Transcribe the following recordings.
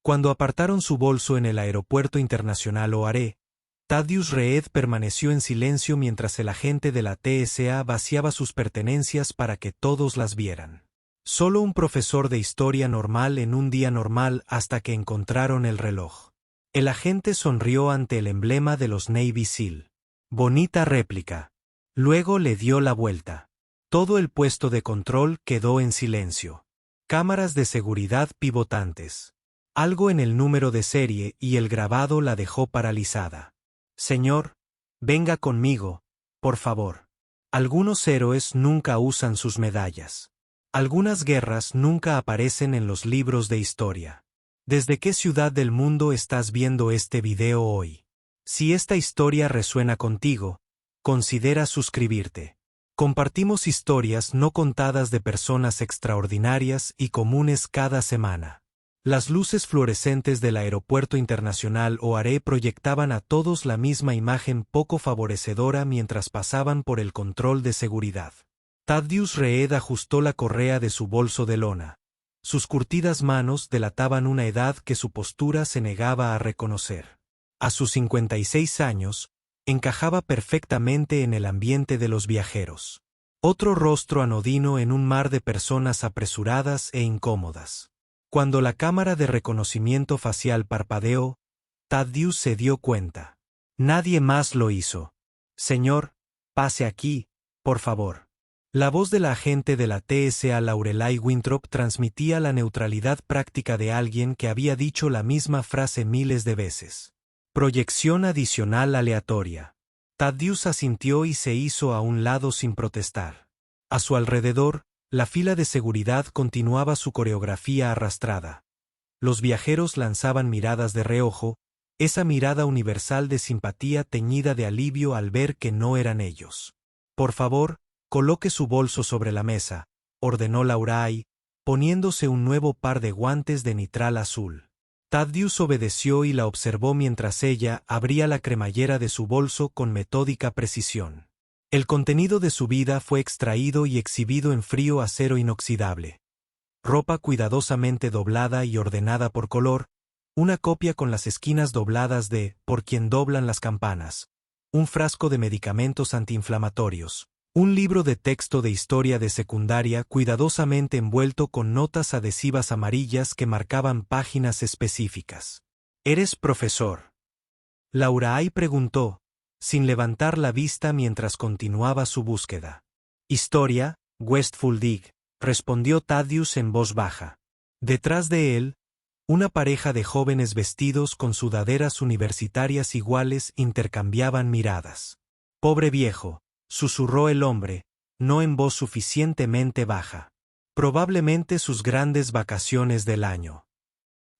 Cuando apartaron su bolso en el aeropuerto internacional O'Hare, Thaddeus Reed permaneció en silencio mientras el agente de la TSA vaciaba sus pertenencias para que todos las vieran. Solo un profesor de historia normal en un día normal hasta que encontraron el reloj. El agente sonrió ante el emblema de los Navy SEAL. Bonita réplica. Luego le dio la vuelta. Todo el puesto de control quedó en silencio. Cámaras de seguridad pivotantes. Algo en el número de serie y el grabado la dejó paralizada. Señor, venga conmigo, por favor. Algunos héroes nunca usan sus medallas. Algunas guerras nunca aparecen en los libros de historia. ¿Desde qué ciudad del mundo estás viendo este video hoy? Si esta historia resuena contigo, considera suscribirte. Compartimos historias no contadas de personas extraordinarias y comunes cada semana. Las luces fluorescentes del Aeropuerto Internacional O'Hare proyectaban a todos la misma imagen poco favorecedora mientras pasaban por el control de seguridad. Thaddeus Reed ajustó la correa de su bolso de lona. Sus curtidas manos delataban una edad que su postura se negaba a reconocer. A sus 56 años, encajaba perfectamente en el ambiente de los viajeros. Otro rostro anodino en un mar de personas apresuradas e incómodas. Cuando la cámara de reconocimiento facial parpadeó, Thaddeus se dio cuenta. Nadie más lo hizo. Señor, pase aquí, por favor. La voz de la agente de la TSA Laurelai Winthrop transmitía la neutralidad práctica de alguien que había dicho la misma frase miles de veces. Proyección adicional aleatoria. Thaddeus asintió y se hizo a un lado sin protestar. A su alrededor, la fila de seguridad continuaba su coreografía arrastrada. Los viajeros lanzaban miradas de reojo, esa mirada universal de simpatía teñida de alivio al ver que no eran ellos. Por favor, coloque su bolso sobre la mesa, ordenó Laurelai, poniéndose un nuevo par de guantes de nitral azul. Thaddeus obedeció y la observó mientras ella abría la cremallera de su bolso con metódica precisión. El contenido de su vida fue extraído y exhibido en frío acero inoxidable. Ropa cuidadosamente doblada y ordenada por color, una copia con las esquinas dobladas de Por quien doblan las campanas, un frasco de medicamentos antiinflamatorios, un libro de texto de historia de secundaria cuidadosamente envuelto con notas adhesivas amarillas que marcaban páginas específicas. ¿Eres profesor?, Laurelai preguntó, sin levantar la vista mientras continuaba su búsqueda. Historia, Westful Dig, respondió Thaddeus en voz baja. Detrás de él, una pareja de jóvenes vestidos con sudaderas universitarias iguales intercambiaban miradas. Pobre viejo, susurró el hombre, no en voz suficientemente baja. Probablemente sus grandes vacaciones del año.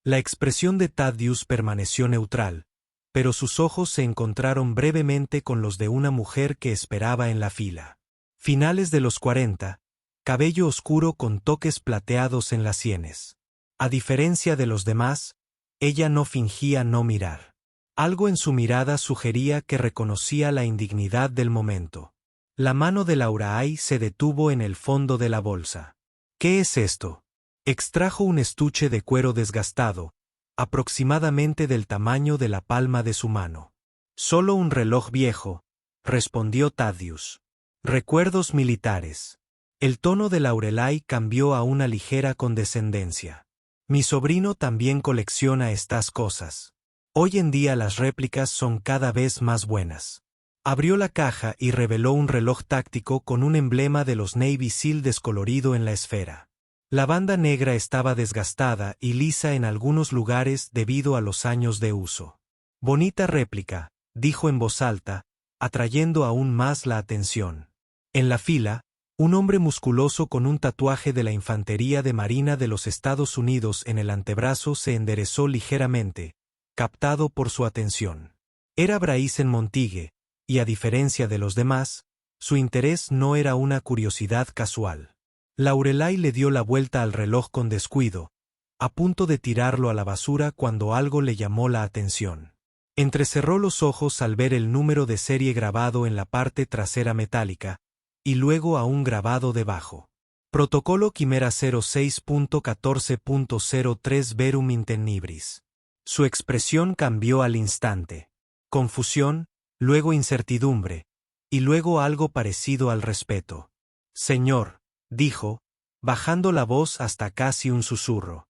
La expresión de Thaddeus permaneció neutral, pero sus ojos se encontraron brevemente con los de una mujer que esperaba en la fila. Finales de los 40, cabello oscuro con toques plateados en las sienes. A diferencia de los demás, ella no fingía no mirar. Algo en su mirada sugería que reconocía la indignidad del momento. La mano de Laurelai se detuvo en el fondo de la bolsa. ¿Qué es esto? Extrajo un estuche de cuero desgastado, aproximadamente del tamaño de la palma de su mano. Solo un reloj viejo, respondió Thaddeus. Recuerdos militares. El tono de Laurelai cambió a una ligera condescendencia. Mi sobrino también colecciona estas cosas. Hoy en día las réplicas son cada vez más buenas. Abrió la caja y reveló un reloj táctico con un emblema de los Navy SEAL descolorido en la esfera. La banda negra estaba desgastada y lisa en algunos lugares debido a los años de uso. Bonita réplica, dijo en voz alta, atrayendo aún más la atención. En la fila, un hombre musculoso con un tatuaje de la Infantería de Marina de los Estados Unidos en el antebrazo se enderezó ligeramente, captado por su atención. Era Bryson Montague, y a diferencia de los demás, su interés no era una curiosidad casual. Laurelai le dio la vuelta al reloj con descuido, a punto de tirarlo a la basura cuando algo le llamó la atención. Entrecerró los ojos al ver el número de serie grabado en la parte trasera metálica, y luego a un grabado debajo. Protocolo Quimera 06.14.03 Verum Intennibris. Su expresión cambió al instante. Confusión, luego incertidumbre, y luego algo parecido al respeto. Señor, dijo, bajando la voz hasta casi un susurro.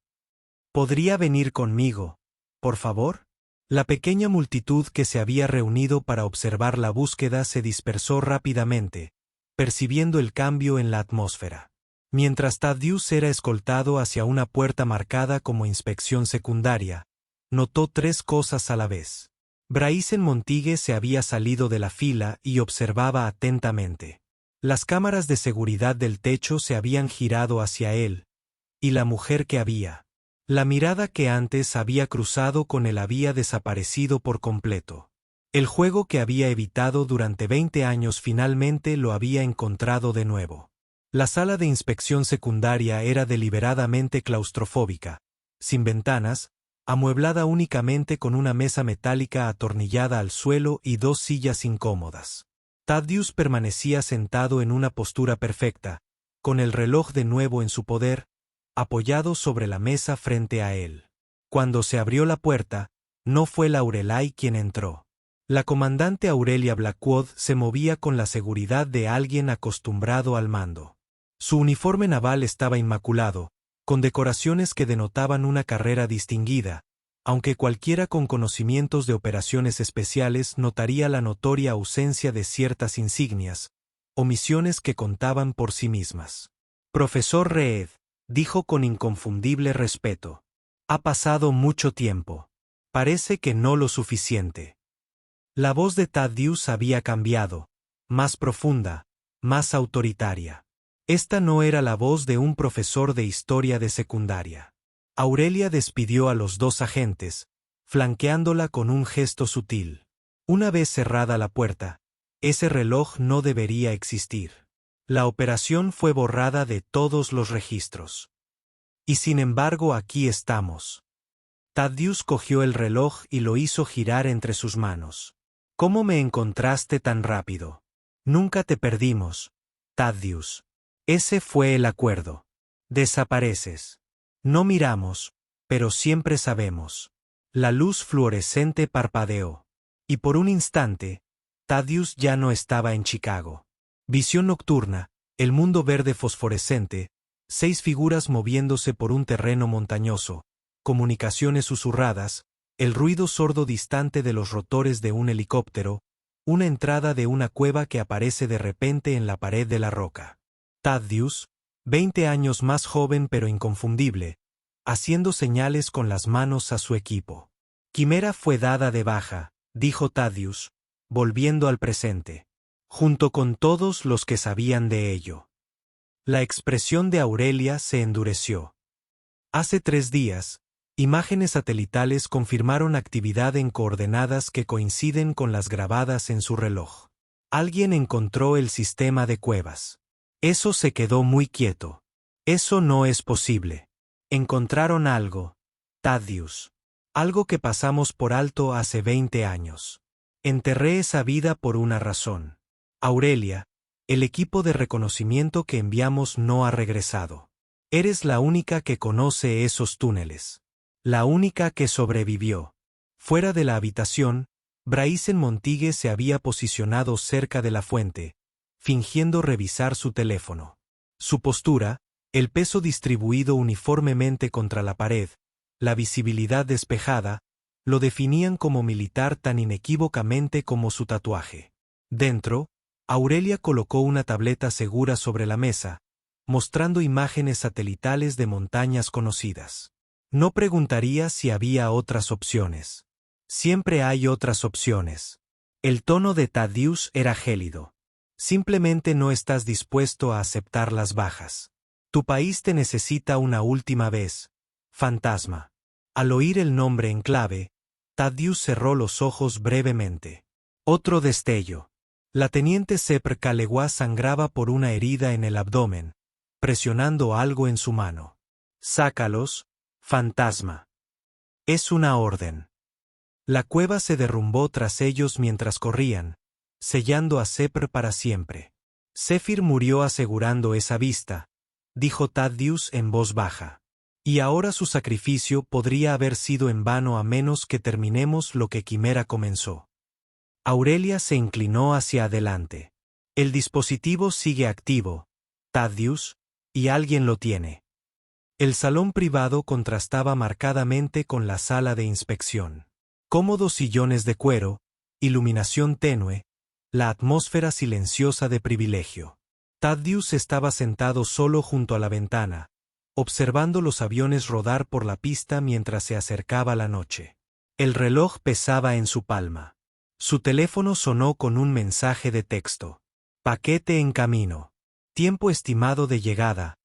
¿Podría venir conmigo, por favor? La pequeña multitud que se había reunido para observar la búsqueda se dispersó rápidamente, percibiendo el cambio en la atmósfera. Mientras Thaddeus era escoltado hacia una puerta marcada como inspección secundaria, notó tres cosas a la vez. Bryson Montague se había salido de la fila y observaba atentamente. Las cámaras de seguridad del techo se habían girado hacia él, y la mujer que había. La mirada que antes había cruzado con él había desaparecido por completo. El juego que había evitado durante 20 años finalmente lo había encontrado de nuevo. La sala de inspección secundaria era deliberadamente claustrofóbica, sin ventanas, amueblada únicamente con una mesa metálica atornillada al suelo y dos sillas incómodas. Thaddeus permanecía sentado en una postura perfecta, con el reloj de nuevo en su poder, apoyado sobre la mesa frente a él. Cuando se abrió la puerta, no fue Laurelai quien entró. La comandante Aurelia Blackwood se movía con la seguridad de alguien acostumbrado al mando. Su uniforme naval estaba inmaculado, con decoraciones que denotaban una carrera distinguida, aunque cualquiera con conocimientos de operaciones especiales notaría la notoria ausencia de ciertas insignias, omisiones que contaban por sí mismas. Profesor Reed, dijo con inconfundible respeto. Ha pasado mucho tiempo. Parece que no lo suficiente. La voz de Thaddeus había cambiado, más profunda, más autoritaria. Esta no era la voz de un profesor de historia de secundaria. Aurelia despidió a los dos agentes, flanqueándola con un gesto sutil. Una vez cerrada la puerta, ese reloj no debería existir. La operación fue borrada de todos los registros. Y sin embargo aquí estamos. Thaddeus cogió el reloj y lo hizo girar entre sus manos. ¿Cómo me encontraste tan rápido? Nunca te perdimos, Thaddeus. Ese fue el acuerdo. Desapareces. No miramos, pero siempre sabemos. La luz fluorescente parpadeó. Y por un instante, Thaddeus ya no estaba en Chicago. Visión nocturna, el mundo verde fosforescente, 6 figuras moviéndose por un terreno montañoso, comunicaciones susurradas, el ruido sordo distante de los rotores de un helicóptero, una entrada de una cueva que aparece de repente en la pared de la roca. Thaddeus, 20 años más joven pero inconfundible, haciendo señales con las manos a su equipo. Quimera fue dada de baja, dijo Thaddeus, volviendo al presente, junto con todos los que sabían de ello. La expresión de Aurelia se endureció. Hace 3 días, imágenes satelitales confirmaron actividad en coordenadas que coinciden con las grabadas en su reloj. Alguien encontró el sistema de cuevas. Eso se quedó muy quieto. Eso no es posible. Encontraron algo, Thaddeus. Algo que pasamos por alto hace 20 años. Enterré esa vida por una razón. Aurelia, el equipo de reconocimiento que enviamos no ha regresado. Eres la única que conoce esos túneles. La única que sobrevivió. Fuera de la habitación, Bryson Montague se había posicionado cerca de la fuente, fingiendo revisar su teléfono. Su postura, el peso distribuido uniformemente contra la pared, la visibilidad despejada, lo definían como militar tan inequívocamente como su tatuaje. Dentro, Aurelia colocó una tableta segura sobre la mesa, mostrando imágenes satelitales de montañas conocidas. No preguntaría si había otras opciones. Siempre hay otras opciones. El tono de Thaddeus era gélido. Simplemente no estás dispuesto a aceptar las bajas. Tu país te necesita una última vez, fantasma. Al oír el nombre en clave, Thaddeus cerró los ojos brevemente. Otro destello. La teniente Sepr Kalewa sangraba por una herida en el abdomen, presionando algo en su mano. Sácalos, fantasma. Es una orden. La cueva se derrumbó tras ellos mientras corrían, sellando a Sepr para siempre. Zephyr murió asegurando esa vista, dijo Thaddeus en voz baja. Y ahora su sacrificio podría haber sido en vano a menos que terminemos lo que Quimera comenzó. Aurelia se inclinó hacia adelante. El dispositivo sigue activo, Thaddeus, y alguien lo tiene. El salón privado contrastaba marcadamente con la sala de inspección. Cómodos sillones de cuero, iluminación tenue, la atmósfera silenciosa de privilegio. Thaddeus estaba sentado solo junto a la ventana, observando los aviones rodar por la pista mientras se acercaba la noche. El reloj pesaba en su palma. Su teléfono sonó con un mensaje de texto. Paquete en camino. Tiempo estimado de llegada,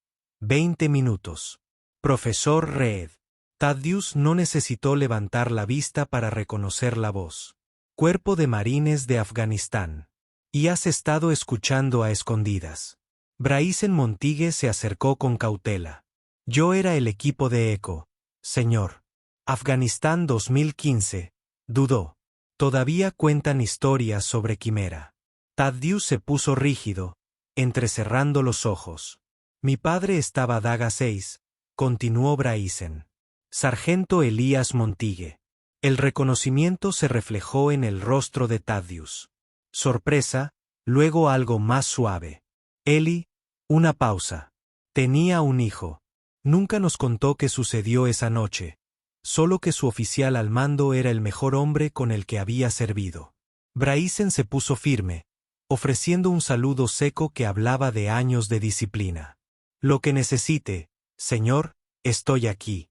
20 minutos. Profesor Reed. Thaddeus no necesitó levantar la vista para reconocer la voz. Cuerpo de Marines de Afganistán. Y has estado escuchando a escondidas. Bryson Montague se acercó con cautela. Yo era el equipo de eco, señor. Afganistán 2015, dudó. Todavía cuentan historias sobre Quimera. Thaddeus se puso rígido, entrecerrando los ojos. Mi padre estaba daga 6, continuó Bryson. Sargento Elías Montague. El reconocimiento se reflejó en el rostro de Thaddeus. Sorpresa, luego algo más suave. Eli, una pausa. Tenía un hijo. Nunca nos contó qué sucedió esa noche, solo que su oficial al mando era el mejor hombre con el que había servido. Bryson se puso firme, ofreciendo un saludo seco que hablaba de años de disciplina. Lo que necesite, señor, estoy aquí.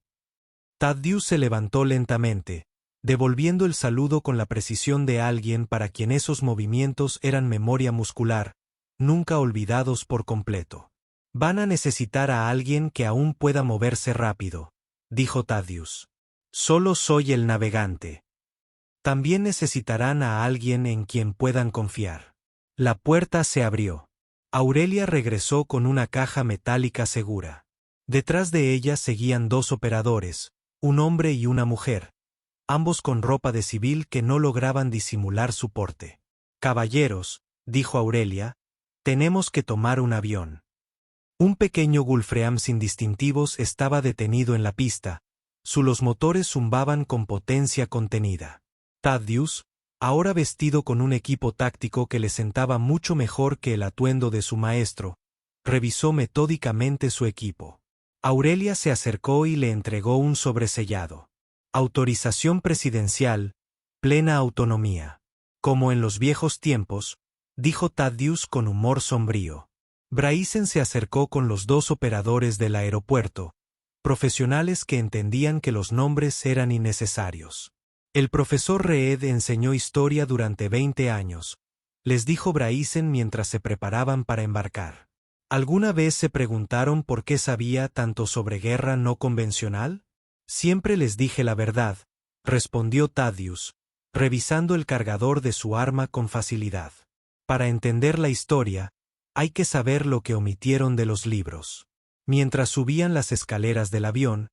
Thaddeus se levantó lentamente, devolviendo el saludo con la precisión de alguien para quien esos movimientos eran memoria muscular, nunca olvidados por completo. Van a necesitar a alguien que aún pueda moverse rápido, dijo Thaddeus. Solo soy el navegante. También necesitarán a alguien en quien puedan confiar. La puerta se abrió. Aurelia regresó con una caja metálica segura. Detrás de ella seguían 2 operadores, un hombre y una mujer, ambos con ropa de civil que no lograban disimular su porte. Caballeros, dijo Aurelia, tenemos que tomar un avión. Un pequeño Gulfstream sin distintivos estaba detenido en la pista, los motores zumbaban con potencia contenida. Thaddeus, ahora vestido con un equipo táctico que le sentaba mucho mejor que el atuendo de su maestro, revisó metódicamente su equipo. Aurelia se acercó y le entregó un sobresellado. Autorización presidencial, plena autonomía. Como en los viejos tiempos, dijo Thaddeus con humor sombrío. Bryson se acercó con los 2 operadores del aeropuerto, profesionales que entendían que los nombres eran innecesarios. El profesor Reed enseñó historia durante 20 años, les dijo Bryson mientras se preparaban para embarcar. ¿Alguna vez se preguntaron por qué sabía tanto sobre guerra no convencional? Siempre les dije la verdad, respondió Thaddeus, revisando el cargador de su arma con facilidad. Para entender la historia, hay que saber lo que omitieron de los libros. Mientras subían las escaleras del avión,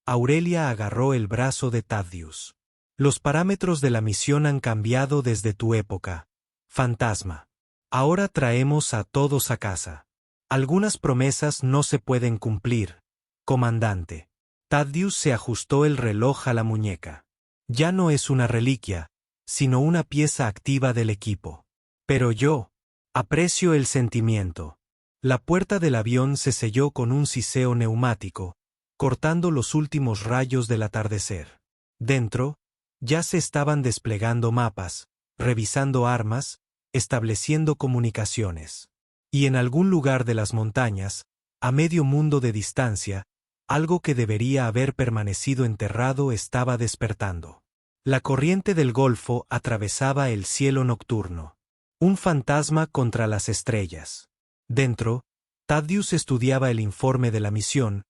Aurelia agarró el brazo de Thaddeus. Los parámetros de la misión han cambiado desde tu época, fantasma. Ahora traemos a todos a casa. Algunas promesas no se pueden cumplir, comandante. Thaddeus se ajustó el reloj a la muñeca. Ya no es una reliquia, sino una pieza activa del equipo. Pero yo aprecio el sentimiento. La puerta del avión se selló con un siseo neumático, cortando los últimos rayos del atardecer. Dentro, ya se estaban desplegando mapas, revisando armas, estableciendo comunicaciones. Y en algún lugar de las montañas, a medio mundo de distancia, algo que debería haber permanecido enterrado estaba despertando. La corriente del Golfo atravesaba el cielo nocturno. Un fantasma contra las estrellas. Dentro, Thaddeus estudiaba el informe de la misión,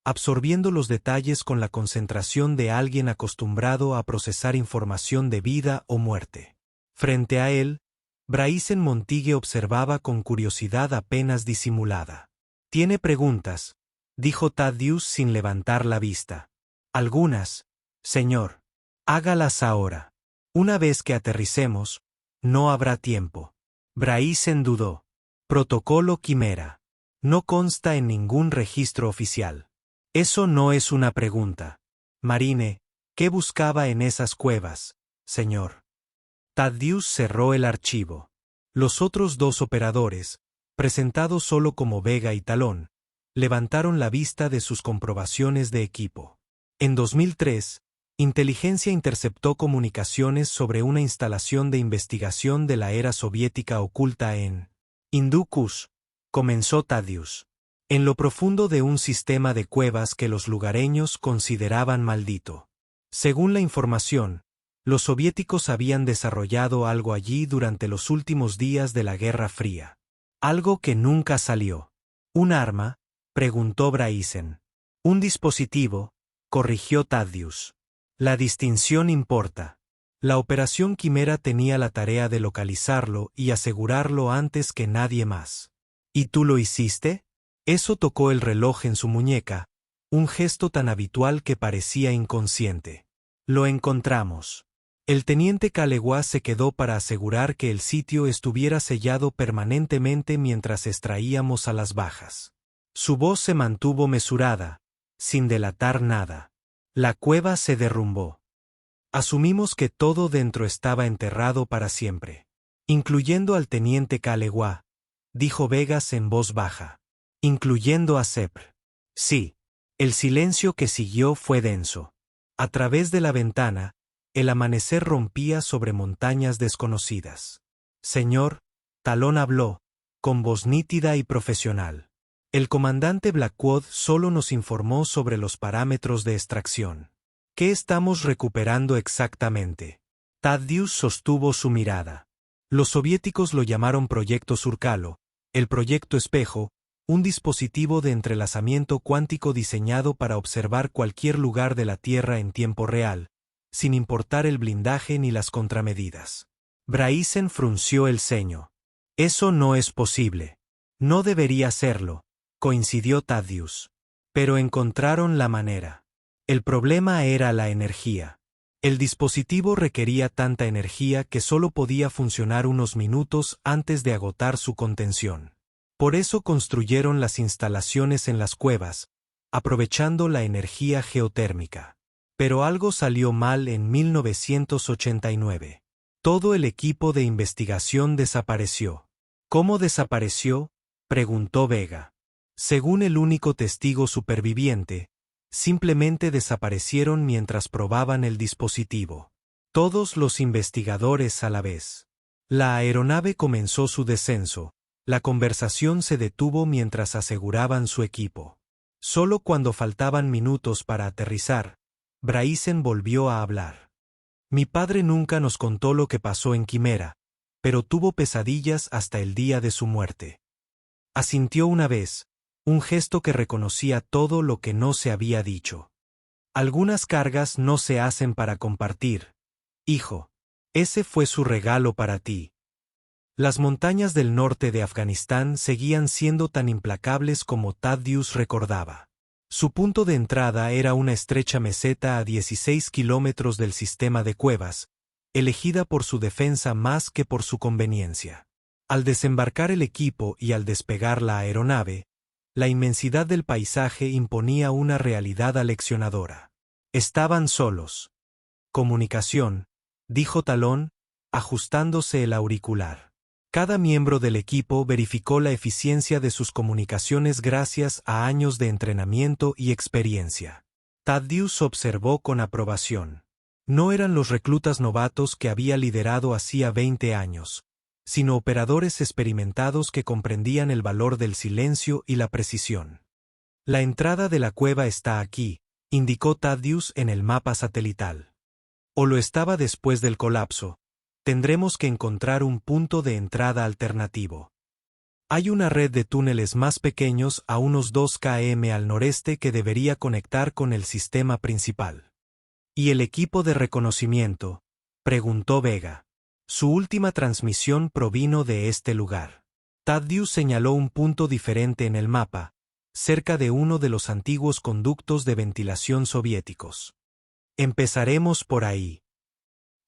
absorbiendo los detalles con la concentración de alguien acostumbrado a procesar información de vida o muerte. Frente a él, Bryson Montague observaba con curiosidad apenas disimulada. «Tiene preguntas», dijo Thaddeus sin levantar la vista. «Algunas, señor. Hágalas ahora. Una vez que aterricemos, no habrá tiempo». Bryson dudó. Protocolo Quimera. No consta en ningún registro oficial. Eso no es una pregunta. Marine, ¿qué buscaba en esas cuevas, señor? Thaddeus cerró el archivo. Los otros dos operadores, presentados solo como Vega y Talón, levantaron la vista de sus comprobaciones de equipo. En 2003, Inteligencia interceptó comunicaciones sobre una instalación de investigación de la era soviética oculta en Hindú Kush, comenzó Thaddeus, en lo profundo de un sistema de cuevas que los lugareños consideraban maldito. Según la información, los soviéticos habían desarrollado algo allí durante los últimos días de la Guerra Fría. Algo que nunca salió. ¿Un arma?, preguntó Braisen. Un dispositivo, corrigió Thaddeus. La distinción importa. La Operación Quimera tenía la tarea de localizarlo y asegurarlo antes que nadie más. ¿Y tú lo hiciste? Eso tocó el reloj en su muñeca, un gesto tan habitual que parecía inconsciente. Lo encontramos. El teniente Caleguá se quedó para asegurar que el sitio estuviera sellado permanentemente mientras extraíamos a las bajas. Su voz se mantuvo mesurada, sin delatar nada. La cueva se derrumbó. Asumimos que todo dentro estaba enterrado para siempre. Incluyendo al teniente Caleguá, dijo Vegas en voz baja. Incluyendo a Sepr. Sí. El silencio que siguió fue denso. A través de la ventana, el amanecer rompía sobre montañas desconocidas. Señor, Talón habló, con voz nítida y profesional. El comandante Blackwood solo nos informó sobre los parámetros de extracción. ¿Qué estamos recuperando exactamente? Thaddeus sostuvo su mirada. Los soviéticos lo llamaron Proyecto Surcalo, el Proyecto Espejo, un dispositivo de entrelazamiento cuántico diseñado para observar cualquier lugar de la Tierra en tiempo real, sin importar el blindaje ni las contramedidas. Braisen frunció el ceño. Eso no es posible. No debería serlo, coincidió Thaddeus. Pero encontraron la manera. El problema era la energía. El dispositivo requería tanta energía que solo podía funcionar unos minutos antes de agotar su contención. Por eso construyeron las instalaciones en las cuevas, aprovechando la energía geotérmica. Pero algo salió mal en 1989. Todo el equipo de investigación desapareció. ¿Cómo desapareció?, preguntó Vega. Según el único testigo superviviente, simplemente desaparecieron mientras probaban el dispositivo. Todos los investigadores a la vez. La aeronave comenzó su descenso. La conversación se detuvo mientras aseguraban su equipo. Solo cuando faltaban minutos para aterrizar, Braisen volvió a hablar. Mi padre nunca nos contó lo que pasó en Quimera, pero tuvo pesadillas hasta el día de su muerte. Asintió una vez, un gesto que reconocía todo lo que no se había dicho. Algunas cargas no se hacen para compartir. Hijo, ese fue su regalo para ti. Las montañas del norte de Afganistán seguían siendo tan implacables como Thaddeus recordaba. Su punto de entrada era una estrecha meseta a 16 kilómetros del sistema de cuevas, elegida por su defensa más que por su conveniencia. Al desembarcar el equipo y al despegar la aeronave, la inmensidad del paisaje imponía una realidad aleccionadora. Estaban solos. Comunicación, dijo Talón, ajustándose el auricular. Cada miembro del equipo verificó la eficiencia de sus comunicaciones gracias a años de entrenamiento y experiencia. Thaddeus observó con aprobación. No eran los reclutas novatos que había liderado hacía 20 años, sino operadores experimentados que comprendían el valor del silencio y la precisión. La entrada de la cueva está aquí, indicó Thaddeus en el mapa satelital. O lo estaba después del colapso. Tendremos que encontrar un punto de entrada alternativo. Hay una red de túneles más pequeños a unos 2 km al noreste que debería conectar con el sistema principal. ¿Y el equipo de reconocimiento?, preguntó Vega. Su última transmisión provino de este lugar. Thaddeus señaló un punto diferente en el mapa, cerca de uno de los antiguos conductos de ventilación soviéticos. Empezaremos por ahí.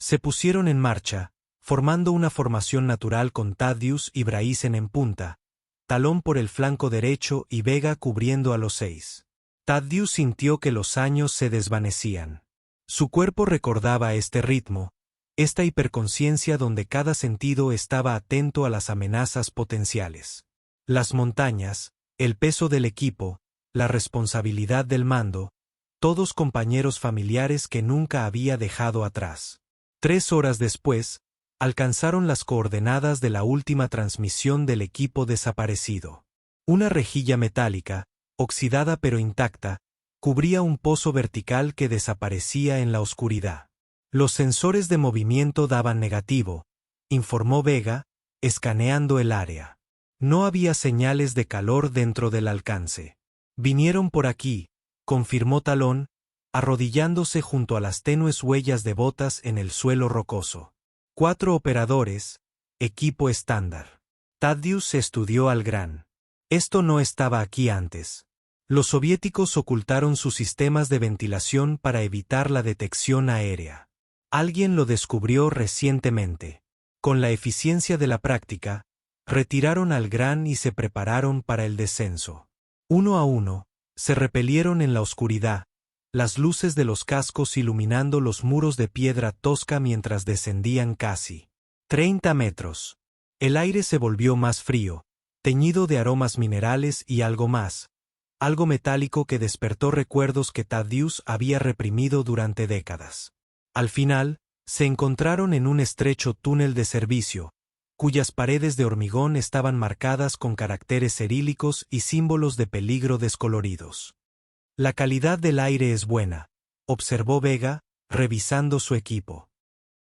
Se pusieron en marcha, formando una formación natural con Thaddeus y Braisen en punta, Talón por el flanco derecho y Vega cubriendo a los 6. Thaddeus sintió que los años se desvanecían. Su cuerpo recordaba este ritmo, esta hiperconciencia donde cada sentido estaba atento a las amenazas potenciales. Las montañas, el peso del equipo, la responsabilidad del mando, todos compañeros familiares que nunca había dejado atrás. 3 horas después, alcanzaron las coordenadas de la última transmisión del equipo desaparecido. Una rejilla metálica, oxidada pero intacta, cubría un pozo vertical que desaparecía en la oscuridad. Los sensores de movimiento daban negativo, informó Vega, escaneando el área. No había señales de calor dentro del alcance. Vinieron por aquí, confirmó Talón, arrodillándose junto a las tenues huellas de botas en el suelo rocoso. 4 operadores, equipo estándar. Thaddeus estudió al gran. Esto no estaba aquí antes. Los soviéticos ocultaron sus sistemas de ventilación para evitar la detección aérea. Alguien lo descubrió recientemente. Con la eficiencia de la práctica, retiraron al gran y se prepararon para el descenso. Uno a uno, se repelieron en la oscuridad, las luces de los cascos iluminando los muros de piedra tosca mientras descendían casi 30 metros. El aire se volvió más frío, teñido de aromas minerales y algo más, algo metálico que despertó recuerdos que Thaddeus había reprimido durante décadas. Al final, se encontraron en un estrecho túnel de servicio, cuyas paredes de hormigón estaban marcadas con caracteres cirílicos y símbolos de peligro descoloridos. La calidad del aire es buena, observó Vega, revisando su equipo.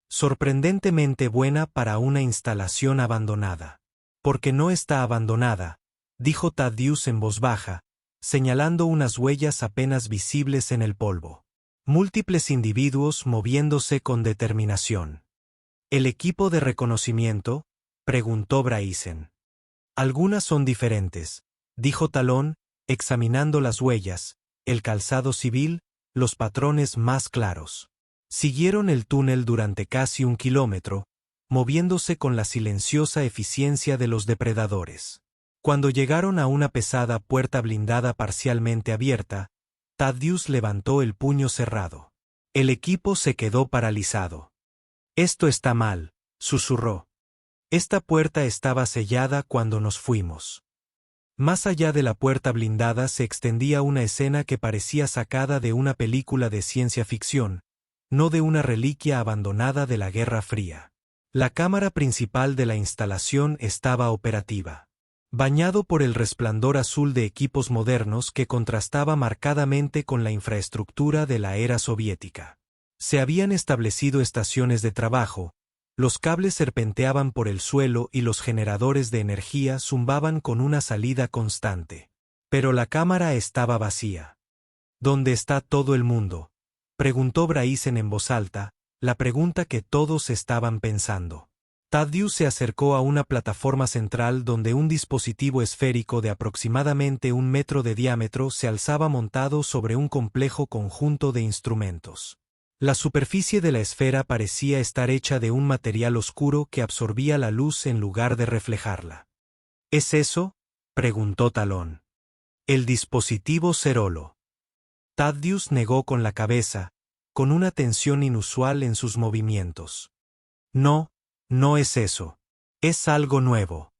Sorprendentemente buena para una instalación abandonada. Porque no está abandonada, dijo Thaddeus en voz baja, señalando unas huellas apenas visibles en el polvo. Múltiples individuos moviéndose con determinación. ¿El equipo de reconocimiento?, preguntó Braisen. Algunas son diferentes, dijo Talón, examinando las huellas, el calzado civil, los patrones más claros. Siguieron el túnel durante casi 1 kilómetro, moviéndose con la silenciosa eficiencia de los depredadores. Cuando llegaron a una pesada puerta blindada parcialmente abierta, Thaddeus levantó el puño cerrado. El equipo se quedó paralizado. «Esto está mal», susurró. «Esta puerta estaba sellada cuando nos fuimos». Más allá de la puerta blindada se extendía una escena que parecía sacada de una película de ciencia ficción, no de una reliquia abandonada de la Guerra Fría. La cámara principal de la instalación estaba operativa. Bañado por el resplandor azul de equipos modernos que contrastaba marcadamente con la infraestructura de la era soviética. Se habían establecido estaciones de trabajo, los cables serpenteaban por el suelo y los generadores de energía zumbaban con una salida constante. Pero la cámara estaba vacía. ¿Dónde está todo el mundo?, preguntó Braisen en voz alta, la pregunta que todos estaban pensando. Thaddeus se acercó a una plataforma central donde un dispositivo esférico de aproximadamente 1 metro de diámetro se alzaba montado sobre un complejo conjunto de instrumentos. La superficie de la esfera parecía estar hecha de un material oscuro que absorbía la luz en lugar de reflejarla. ¿Es eso?, preguntó Talón. El dispositivo Cerolo. Thaddeus negó con la cabeza, con una tensión inusual en sus movimientos. No, no es eso. Es algo nuevo.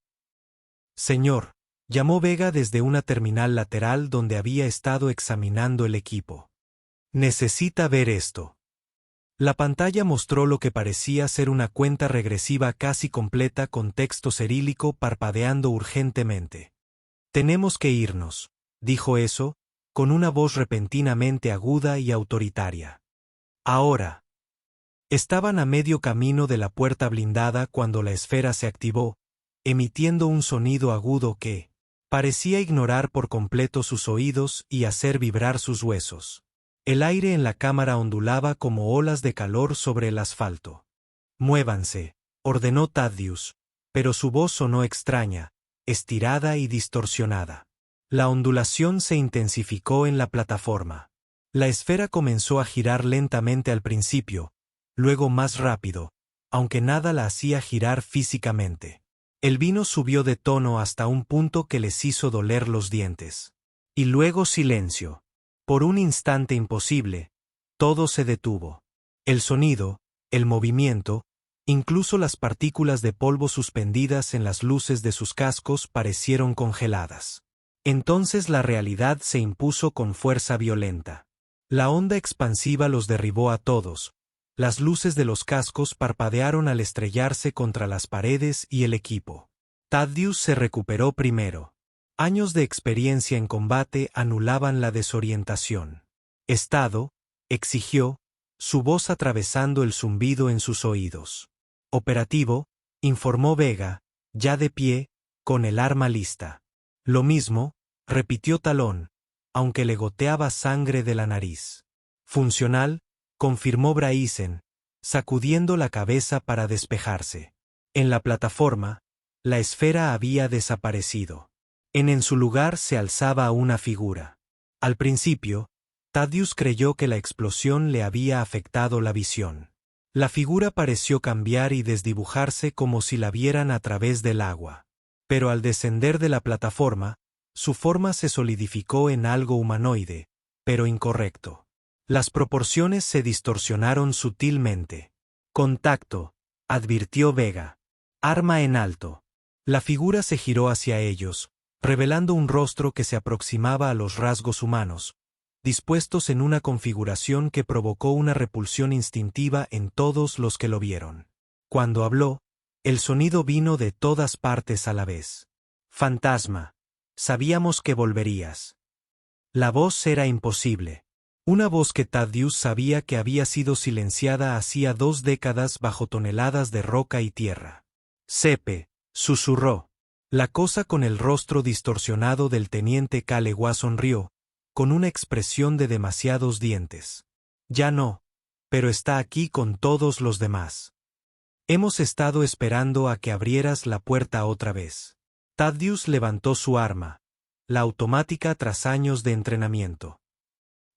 Señor, llamó Vega desde una terminal lateral donde había estado examinando el equipo. Necesita ver esto. La pantalla mostró lo que parecía ser una cuenta regresiva casi completa con texto cirílico parpadeando urgentemente. Tenemos que irnos, dijo eso, con una voz repentinamente aguda y autoritaria. Ahora. Estaban a medio camino de la puerta blindada cuando la esfera se activó, emitiendo un sonido agudo que parecía ignorar por completo sus oídos y hacer vibrar sus huesos. El aire en la cámara ondulaba como olas de calor sobre el asfalto. «Muévanse», ordenó Thaddeus, pero su voz sonó extraña, estirada y distorsionada. La ondulación se intensificó en la plataforma. La esfera comenzó a girar lentamente al principio, luego más rápido, aunque nada la hacía girar físicamente. El vino subió de tono hasta un punto que les hizo doler los dientes. Y luego silencio. Por un instante imposible, todo se detuvo. El sonido, el movimiento, incluso las partículas de polvo suspendidas en las luces de sus cascos parecieron congeladas. Entonces la realidad se impuso con fuerza violenta. La onda expansiva los derribó a todos. Las luces de los cascos parpadearon al estrellarse contra las paredes y el equipo. Thaddeus se recuperó primero. Años de experiencia en combate anulaban la desorientación. «Estado», exigió, su voz atravesando el zumbido en sus oídos. «Operativo», informó Vega, ya de pie, con el arma lista. «Lo mismo», repitió Talón, aunque le goteaba sangre de la nariz. «Funcional», confirmó Braisen, sacudiendo la cabeza para despejarse. En la plataforma, la esfera había desaparecido. En su lugar se alzaba una figura. Al principio, Thaddeus creyó que la explosión le había afectado la visión. La figura pareció cambiar y desdibujarse como si la vieran a través del agua. Pero al descender de la plataforma, su forma se solidificó en algo humanoide, pero incorrecto. Las proporciones se distorsionaron sutilmente. «Contacto», advirtió Vega. «Arma en alto». La figura se giró hacia ellos, revelando un rostro que se aproximaba a los rasgos humanos, dispuestos en una configuración que provocó una repulsión instintiva en todos los que lo vieron. Cuando habló, el sonido vino de todas partes a la vez. «Fantasma, sabíamos que volverías». La voz era imposible. Una voz que Thaddeus sabía que había sido silenciada hacía 2 décadas bajo toneladas de roca y tierra. «Sepe», susurró. La cosa con el rostro distorsionado del teniente Kalewa sonrió, con una expresión de demasiados dientes. «Ya no, pero está aquí con todos los demás. Hemos estado esperando a que abrieras la puerta otra vez». Thaddeus levantó su arma, la automática tras años de entrenamiento.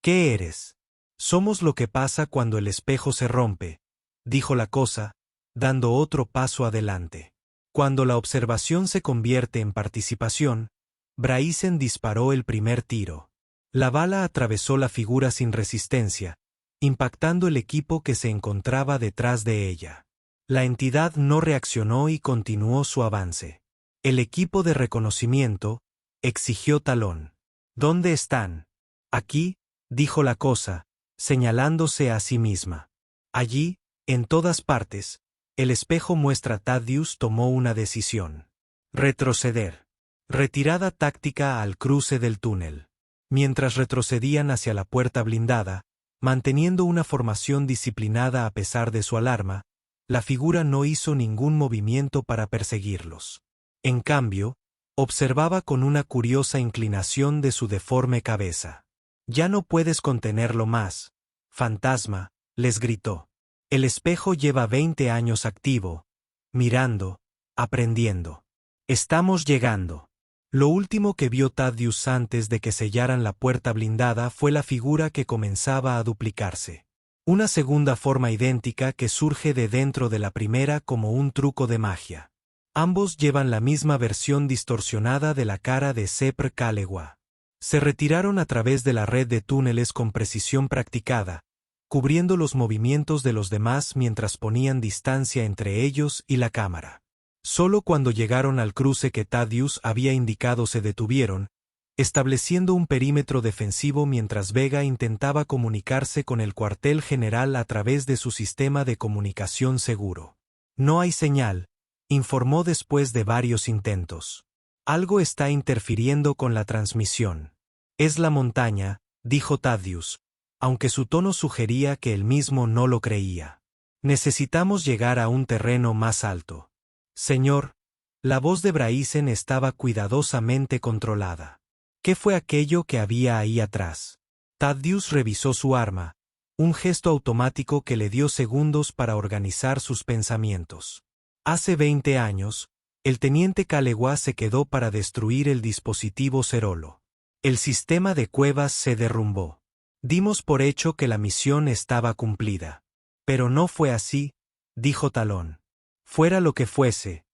«¿Qué eres?» «Somos lo que pasa cuando el espejo se rompe», dijo la cosa, dando otro paso adelante. Cuando la observación se convierte en participación, Braisen disparó el primer tiro. La bala atravesó la figura sin resistencia, impactando el equipo que se encontraba detrás de ella. La entidad no reaccionó y continuó su avance. «El equipo de reconocimiento», exigió Talón. «¿Dónde están?» «Aquí», dijo la cosa, señalándose a sí misma. «Allí, en todas partes». El espejo muestra Thaddeus tomó una decisión. Retroceder. Retirada táctica al cruce del túnel. Mientras retrocedían hacia la puerta blindada, manteniendo una formación disciplinada a pesar de su alarma, la figura no hizo ningún movimiento para perseguirlos. En cambio, observaba con una curiosa inclinación de su deforme cabeza. «Ya no puedes contenerlo más, fantasma», les gritó. «El espejo lleva 20 años activo, mirando, aprendiendo. Estamos llegando». Lo último que vio Thaddeus antes de que sellaran la puerta blindada fue la figura que comenzaba a duplicarse. Una segunda forma idéntica que surge de dentro de la primera como un truco de magia. Ambos llevan la misma versión distorsionada de la cara de Sepr Kalewa. Se retiraron a través de la red de túneles con precisión practicada, cubriendo los movimientos de los demás mientras ponían distancia entre ellos y la cámara. Solo cuando llegaron al cruce que Thaddeus había indicado se detuvieron, estableciendo un perímetro defensivo mientras Vega intentaba comunicarse con el cuartel general a través de su sistema de comunicación seguro. «No hay señal», informó después de varios intentos. «Algo está interfiriendo con la transmisión». «Es la montaña», dijo Thaddeus, aunque su tono sugería que él mismo no lo creía. «Necesitamos llegar a un terreno más alto». «Señor», la voz de Braisen estaba cuidadosamente controlada. ¿Qué fue aquello que había ahí atrás? Thaddeus revisó su arma, un gesto automático que le dio segundos para organizar sus pensamientos. Hace 20 años, el teniente Kalewa se quedó para destruir el dispositivo Cerolo. El sistema de cuevas se derrumbó. Dimos por hecho que la misión estaba cumplida. Pero no fue así, dijo Talón. Fuera lo que fuese,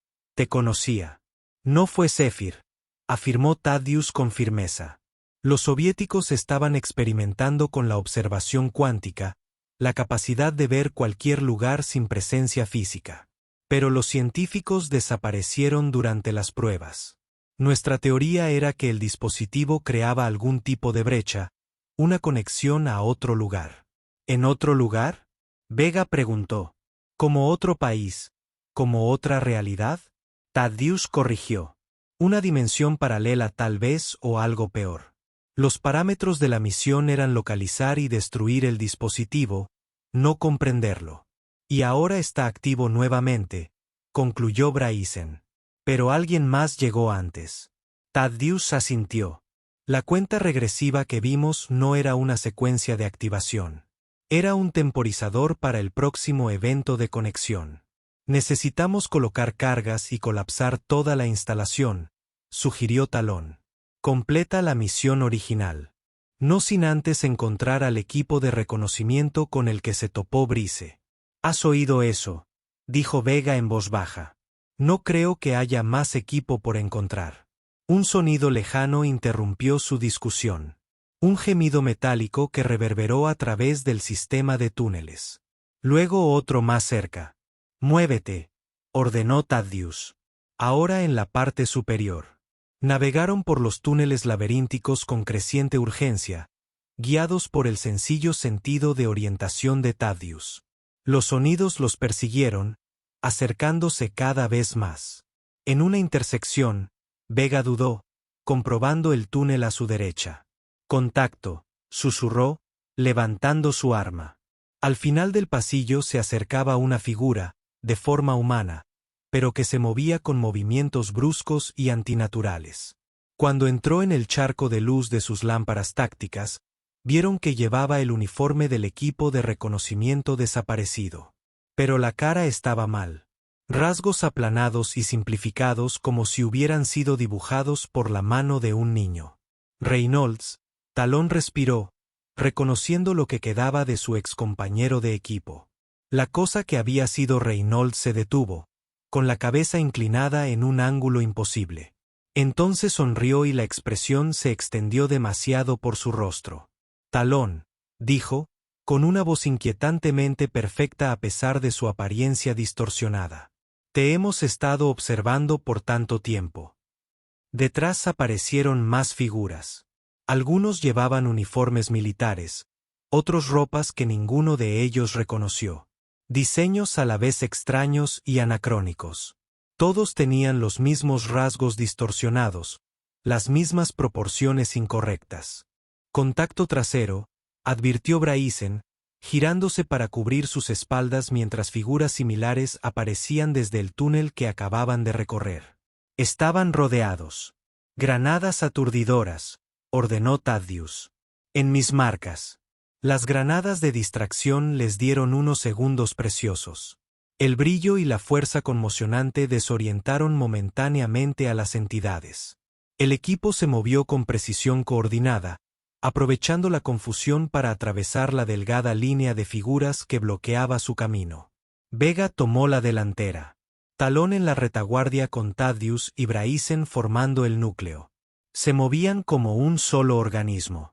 Te conocía. No fue Zephyr, afirmó Thaddeus con firmeza. Los soviéticos estaban experimentando con la observación cuántica, la capacidad de ver cualquier lugar sin presencia física. Pero los científicos desaparecieron durante las pruebas. Nuestra teoría era que el dispositivo creaba algún tipo de brecha, una conexión a otro lugar. ¿En otro lugar? Vega preguntó. ¿Como otro país? ¿Como otra realidad? Thaddeus corrigió. Una dimensión paralela tal vez o algo peor. Los parámetros de la misión eran localizar y destruir el dispositivo, no comprenderlo. Y ahora está activo nuevamente, concluyó Braisen. Pero alguien más llegó antes. Thaddeus asintió. La cuenta regresiva que vimos no era una secuencia de activación. Era un temporizador para el próximo evento de conexión. Necesitamos colocar cargas y colapsar toda la instalación, sugirió Talón. Completa la misión original. No sin antes encontrar al equipo de reconocimiento con el que se topó Brice. ¿Has oído eso?, dijo Vega en voz baja. No creo que haya más equipo por encontrar. Un sonido lejano interrumpió su discusión. Un gemido metálico que reverberó a través del sistema de túneles. Luego otro más cerca. «Muévete», ordenó Thaddeus. Ahora en la parte superior. Navegaron por los túneles laberínticos con creciente urgencia, guiados por el sencillo sentido de orientación de Thaddeus. Los sonidos los persiguieron, acercándose cada vez más. En una intersección, Vega dudó, comprobando el túnel a su derecha. «Contacto», susurró, levantando su arma. Al final del pasillo se acercaba una figura, de forma humana, pero que se movía con movimientos bruscos y antinaturales. Cuando entró en el charco de luz de sus lámparas tácticas, vieron que llevaba el uniforme del equipo de reconocimiento desaparecido. Pero la cara estaba mal. Rasgos aplanados y simplificados como si hubieran sido dibujados por la mano de un niño. Reynolds, Talón respiró, reconociendo lo que quedaba de su excompañero de equipo. La cosa que había sido Reynolds se detuvo, con la cabeza inclinada en un ángulo imposible. Entonces sonrió y la expresión se extendió demasiado por su rostro. «Talón», dijo, con una voz inquietantemente perfecta a pesar de su apariencia distorsionada. «Te hemos estado observando por tanto tiempo». Detrás aparecieron más figuras. Algunos llevaban uniformes militares, otros ropas que ninguno de ellos reconoció. Diseños a la vez extraños y anacrónicos. Todos tenían los mismos rasgos distorsionados, las mismas proporciones incorrectas. «Contacto trasero», advirtió Braisen, girándose para cubrir sus espaldas mientras figuras similares aparecían desde el túnel que acababan de recorrer. Estaban rodeados. «Granadas aturdidoras», ordenó Thaddeus. «En mis marcas». Las granadas de distracción les dieron unos segundos preciosos. El brillo y la fuerza conmocionante desorientaron momentáneamente a las entidades. El equipo se movió con precisión coordinada, aprovechando la confusión para atravesar la delgada línea de figuras que bloqueaba su camino. Vega tomó la delantera. Talón en la retaguardia con Thaddeus y Braisen formando el núcleo. Se movían como un solo organismo.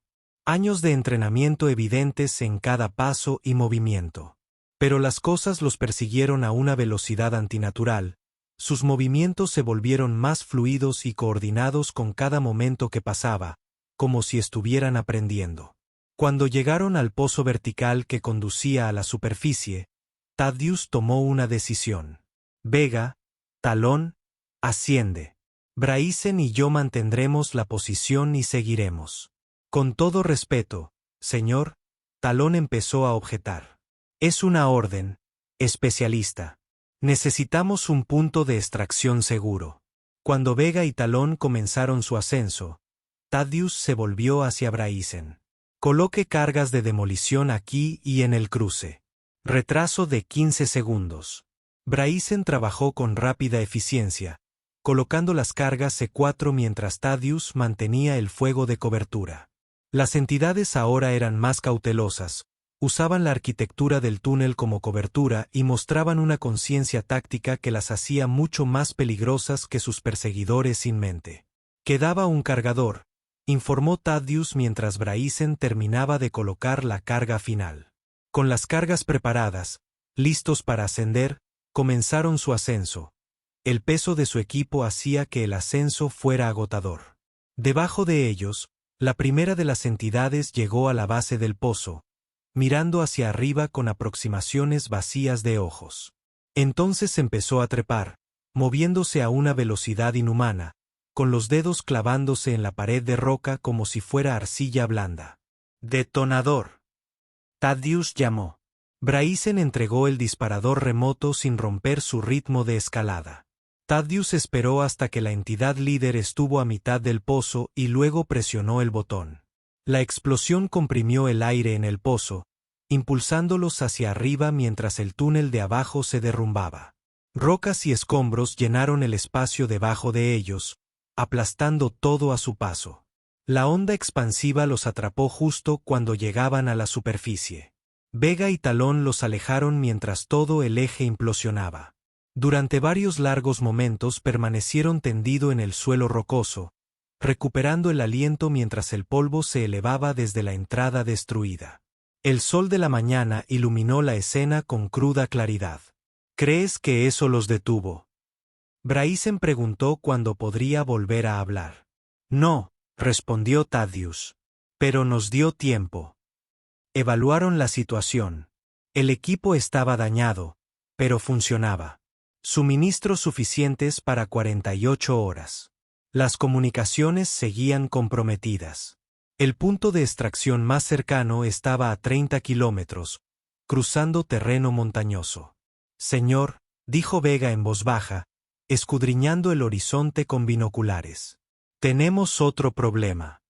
Años de entrenamiento evidentes en cada paso y movimiento. Pero las cosas los persiguieron a una velocidad antinatural. Sus movimientos se volvieron más fluidos y coordinados con cada momento que pasaba, como si estuvieran aprendiendo. Cuando llegaron al pozo vertical que conducía a la superficie, Thaddeus tomó una decisión. «Vega, Talón, asciende. Braisen y yo mantendremos la posición y seguiremos». «Con todo respeto, señor», Talón empezó a objetar. «Es una orden, especialista. Necesitamos un punto de extracción seguro». Cuando Vega y Talón comenzaron su ascenso, Thaddeus se volvió hacia Braisen. «Coloque cargas de demolición aquí y en el cruce. Retraso de 15 segundos». Braisen trabajó con rápida eficiencia, colocando las cargas C4 mientras Thaddeus mantenía el fuego de cobertura. Las entidades ahora eran más cautelosas, Usaban la arquitectura del túnel como cobertura y mostraban una conciencia táctica que las hacía mucho más peligrosas que sus perseguidores sin mente. Quedaba un cargador, informó Thaddeus mientras Braisen terminaba de colocar la carga final. Con las cargas preparadas, listos para ascender, comenzaron su ascenso. El peso de su equipo hacía que el ascenso fuera agotador. Debajo de ellos, la primera de las entidades llegó a la base del pozo, mirando hacia arriba con aproximaciones vacías de ojos. Entonces empezó a trepar, moviéndose a una velocidad inhumana, con los dedos clavándose en la pared de roca como si fuera arcilla blanda. «¡Detonador!», Thaddeus llamó. Braisen entregó el disparador remoto sin romper su ritmo de escalada. Thaddeus esperó hasta que la entidad líder estuvo a mitad del pozo y luego presionó el botón. La explosión comprimió el aire en el pozo, impulsándolos hacia arriba mientras el túnel de abajo se derrumbaba. Rocas y escombros llenaron el espacio debajo de ellos, aplastando todo a su paso. La onda expansiva los atrapó justo cuando llegaban a la superficie. Vega y Talón los alejaron mientras todo el eje implosionaba. Durante varios largos momentos permanecieron tendido en el suelo rocoso, recuperando el aliento mientras el polvo se elevaba desde la entrada destruida. El sol de la mañana iluminó la escena con cruda claridad. ¿Crees que eso los detuvo?, Braisen preguntó cuando podría volver a hablar. No, respondió Thaddeus. Pero nos dio tiempo. Evaluaron la situación. El equipo estaba dañado, pero funcionaba. Suministros suficientes para 48 horas. Las comunicaciones seguían comprometidas. El punto de extracción más cercano estaba a 30 kilómetros, cruzando terreno montañoso. Señor, dijo Vega en voz baja, escudriñando el horizonte con binoculares. Tenemos otro problema.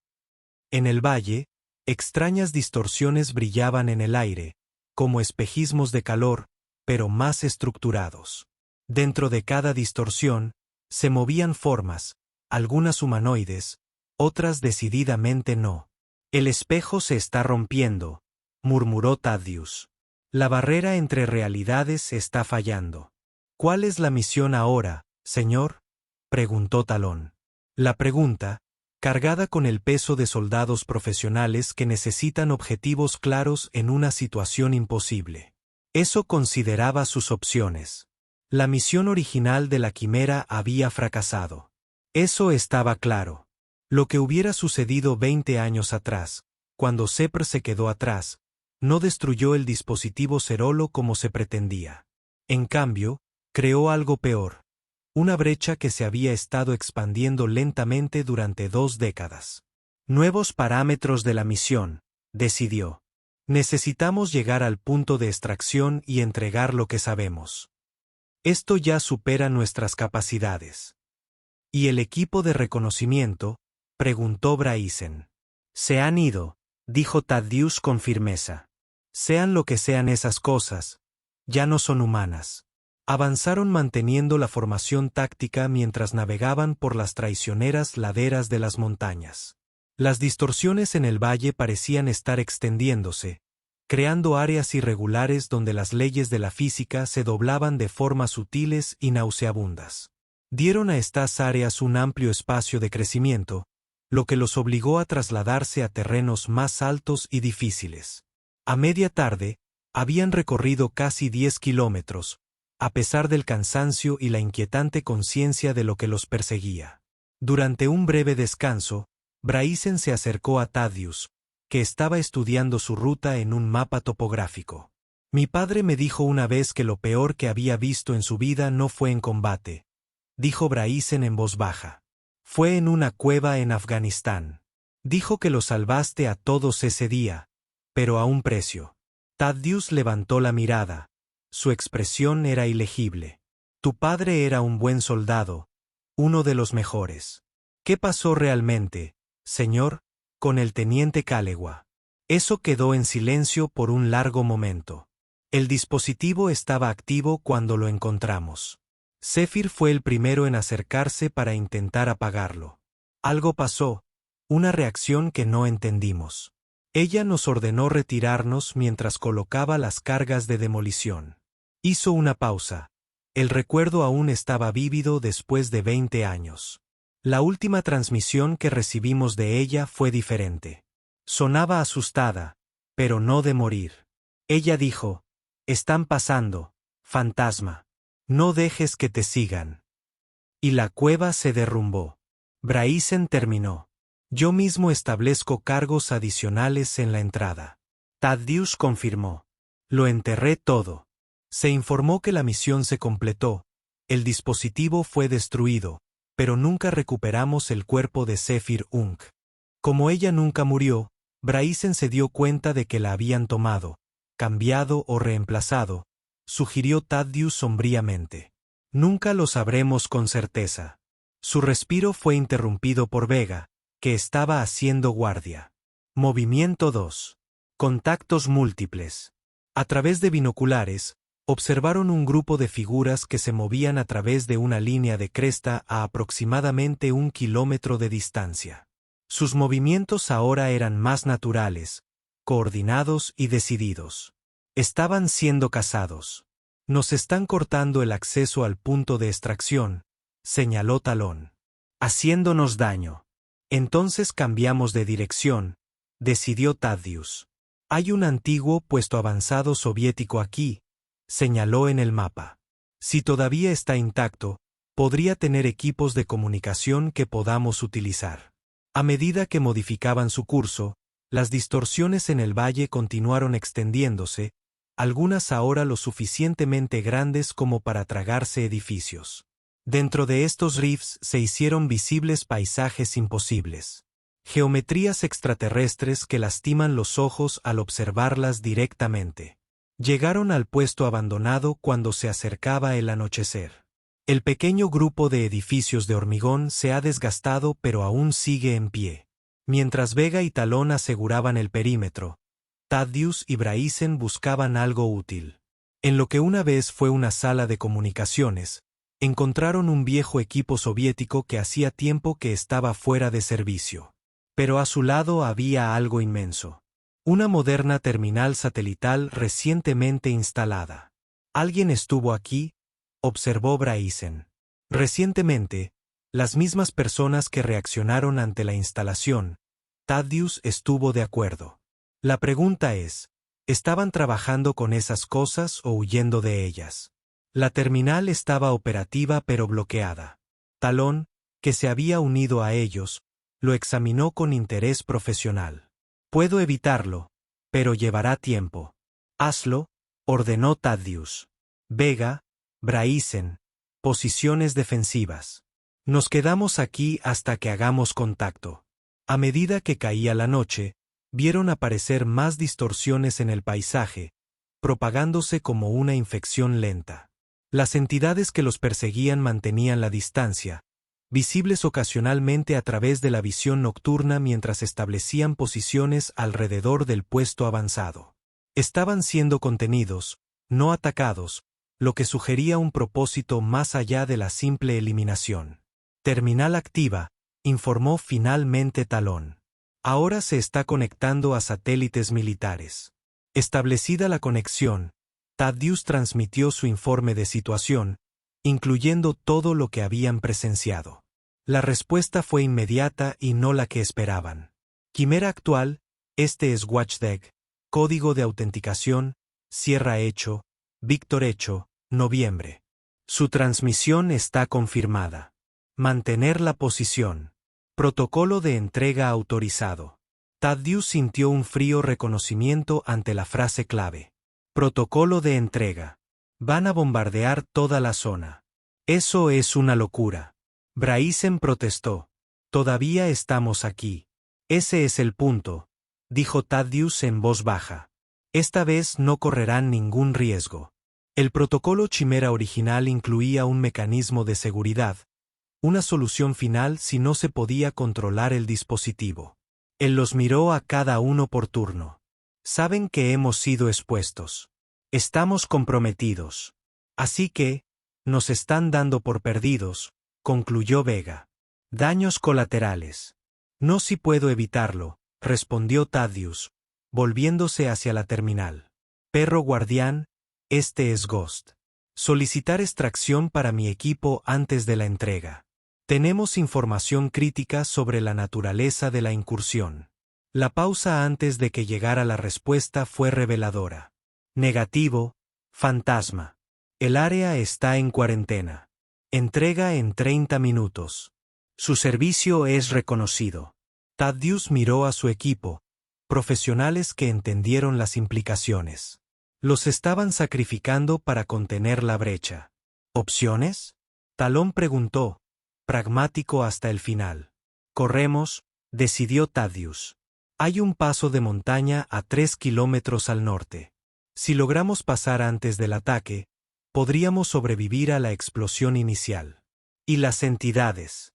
En el valle, extrañas distorsiones brillaban en el aire, como espejismos de calor, pero más estructurados. Dentro de cada distorsión, se movían formas, algunas humanoides, otras decididamente no. El espejo se está rompiendo, murmuró Thaddeus. La barrera entre realidades está fallando. ¿Cuál es la misión ahora, señor?, preguntó Talón. La pregunta, cargada con el peso de soldados profesionales que necesitan objetivos claros en una situación imposible. Eso consideraba sus opciones. La misión original de la Quimera había fracasado. Eso estaba claro. Lo que hubiera sucedido 20 años atrás, cuando Sepr se quedó atrás, no destruyó el dispositivo Cerolo como se pretendía. En cambio, creó algo peor. Una brecha que se había estado expandiendo lentamente durante 2 décadas. Nuevos parámetros de la misión, decidió. Necesitamos llegar al punto de extracción y entregar lo que sabemos. Esto ya supera nuestras capacidades. ¿Y el equipo de reconocimiento?, preguntó Braisen. Se han ido, dijo Thaddeus con firmeza. Sean lo que sean esas cosas, ya no son humanas. Avanzaron manteniendo la formación táctica mientras navegaban por las traicioneras laderas de las montañas. Las distorsiones en el valle parecían estar extendiéndose, creando áreas irregulares donde las leyes de la física se doblaban de formas sutiles y nauseabundas. Dieron a estas áreas un amplio espacio de crecimiento, lo que los obligó a trasladarse a terrenos más altos y difíciles. A media tarde, habían recorrido casi 10 kilómetros, a pesar del cansancio y la inquietante conciencia de lo que los perseguía. Durante un breve descanso, Braisen se acercó a Thaddeus, que estaba estudiando su ruta en un mapa topográfico. Mi padre me dijo una vez que lo peor que había visto en su vida no fue en combate, dijo Braisen en voz baja. Fue en una cueva en Afganistán. Dijo que lo salvaste a todos ese día, pero a un precio. Thaddeus levantó la mirada. Su expresión era ilegible. Tu padre era un buen soldado, uno de los mejores. ¿Qué pasó realmente, señor, con el teniente Calegua? Eso quedó en silencio por un largo momento. El dispositivo estaba activo cuando lo encontramos. Zephyr fue el primero en acercarse para intentar apagarlo. Algo pasó, una reacción que no entendimos. Ella nos ordenó retirarnos mientras colocaba las cargas de demolición. Hizo una pausa. El recuerdo aún estaba vívido después de 20 años. La última transmisión que recibimos de ella fue diferente. Sonaba asustada, pero no de morir. Ella dijo: «Están pasando, fantasma. No dejes que te sigan». Y la cueva se derrumbó. Braisen terminó. Yo mismo establezco cargos adicionales en la entrada. Thaddeus confirmó. Lo enterré todo. Se informó que la misión se completó. El dispositivo fue destruido, pero nunca recuperamos el cuerpo de Zephyr Unk. Como ella nunca murió, Braisen se dio cuenta de que la habían tomado, cambiado o reemplazado, sugirió Thaddeus sombríamente. Nunca lo sabremos con certeza. Su respiro fue interrumpido por Vega, que estaba haciendo guardia. Movimiento 2. Contactos múltiples. A través de binoculares, observaron un grupo de figuras que se movían a través de una línea de cresta a aproximadamente 1 kilómetro de distancia. Sus movimientos ahora eran más naturales, coordinados y decididos. Estaban siendo cazados. «Nos están cortando el acceso al punto de extracción», señaló Talón. «Haciéndonos daño». Entonces cambiamos de dirección, decidió Thaddeus. «Hay un antiguo puesto avanzado soviético aquí», señaló en el mapa. «Si todavía está intacto, podría tener equipos de comunicación que podamos utilizar». A medida que modificaban su curso, las distorsiones en el valle continuaron extendiéndose, algunas ahora lo suficientemente grandes como para tragarse edificios. Dentro de estos rifts se hicieron visibles paisajes imposibles. Geometrías extraterrestres que lastiman los ojos al observarlas directamente. Llegaron al puesto abandonado cuando se acercaba el anochecer. El pequeño grupo de edificios de hormigón se ha desgastado pero aún sigue en pie. Mientras Vega y Talón aseguraban el perímetro, Thaddeus y Braisen buscaban algo útil. En lo que una vez fue una sala de comunicaciones, encontraron un viejo equipo soviético que hacía tiempo que estaba fuera de servicio. Pero a su lado había algo inmenso. Una moderna terminal satelital recientemente instalada. «¿Alguien estuvo aquí?», observó Braisen. Recientemente, las mismas personas que reaccionaron ante la instalación. Thaddeus estuvo de acuerdo. La pregunta es, ¿estaban trabajando con esas cosas o huyendo de ellas? La terminal estaba operativa pero bloqueada. Talón, que se había unido a ellos, lo examinó con interés profesional. «Puedo evitarlo, pero llevará tiempo». «Hazlo», ordenó Thaddeus. «Vega, Braisen, posiciones defensivas. Nos quedamos aquí hasta que hagamos contacto». A medida que caía la noche, vieron aparecer más distorsiones en el paisaje, propagándose como una infección lenta. Las entidades que los perseguían mantenían la distancia, visibles ocasionalmente a través de la visión nocturna mientras establecían posiciones alrededor del puesto avanzado. Estaban siendo contenidos, no atacados, lo que sugería un propósito más allá de la simple eliminación. «Terminal activa», informó finalmente Talón. «Ahora se está conectando a satélites militares». Establecida la conexión, Thaddeus transmitió su informe de situación, incluyendo todo lo que habían presenciado. La respuesta fue inmediata y no la que esperaban. «Quimera actual, este es Watchdog, código de autenticación, Sierra Hecho, Víctor Hecho, noviembre. Su transmisión está confirmada. Mantener la posición. Protocolo de entrega autorizado». Thaddeus sintió un frío reconocimiento ante la frase clave. Protocolo de entrega. «Van a bombardear toda la zona». «Eso es una locura». Braisen protestó. «Todavía estamos aquí». «Ese es el punto», dijo Thaddeus en voz baja. «Esta vez no correrán ningún riesgo». El protocolo Chimera original incluía un mecanismo de seguridad, una solución final si no se podía controlar el dispositivo. Él los miró a cada uno por turno. «Saben que hemos sido expuestos. Estamos comprometidos. Así que, nos están dando por perdidos», concluyó Vega. «Daños colaterales». «No si puedo evitarlo», respondió Thaddeus, volviéndose hacia la terminal. Perro guardián, este es Ghost. Solicitar extracción para mi equipo antes de la entrega. Tenemos información crítica sobre la naturaleza de la incursión. La pausa antes de que llegara la respuesta fue reveladora. Negativo, fantasma. El área está en cuarentena. Entrega en 30 minutos. Su servicio es reconocido. Thaddeus miró a su equipo, profesionales que entendieron las implicaciones. Los estaban sacrificando para contener la brecha. ¿Opciones? Talón preguntó, pragmático hasta el final. Corremos, decidió Thaddeus. Hay un paso de montaña a 3 kilómetros al norte. Si logramos pasar antes del ataque, podríamos sobrevivir a la explosión inicial. ¿Y las entidades?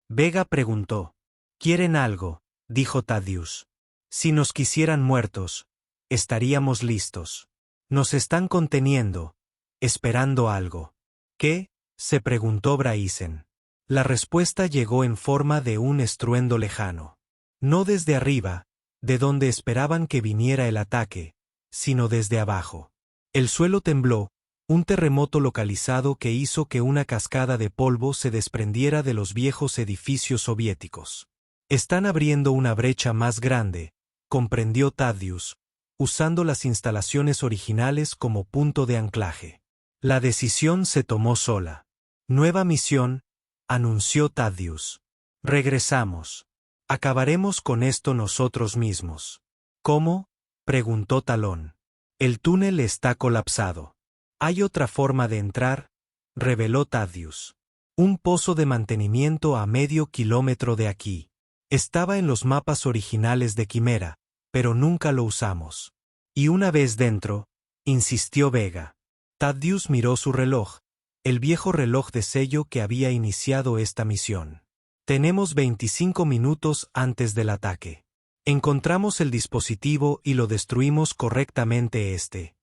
Vega preguntó. ¿Quieren algo?, dijo Thaddeus. Si nos quisieran muertos, estaríamos listos. Nos están conteniendo, esperando algo. ¿Qué?, se preguntó Braisen. La respuesta llegó en forma de un estruendo lejano. No desde arriba, de donde esperaban que viniera el ataque, sino desde abajo. El suelo tembló, un terremoto localizado que hizo que una cascada de polvo se desprendiera de los viejos edificios soviéticos. Están abriendo una brecha más grande, comprendió Thaddeus, usando las instalaciones originales como punto de anclaje. La decisión se tomó sola. Nueva misión, anunció Thaddeus. Regresamos. Acabaremos con esto nosotros mismos. ¿Cómo?, preguntó Talón. El túnel está colapsado. Hay otra forma de entrar, reveló Thaddeus. Un pozo de mantenimiento a medio kilómetro de aquí. Estaba en los mapas originales de Quimera, pero nunca lo usamos. Y una vez dentro, insistió Vega. Thaddeus miró su reloj, el viejo reloj de sello que había iniciado esta misión. Tenemos 25 minutos antes del ataque. Encontramos el dispositivo y lo destruimos correctamente.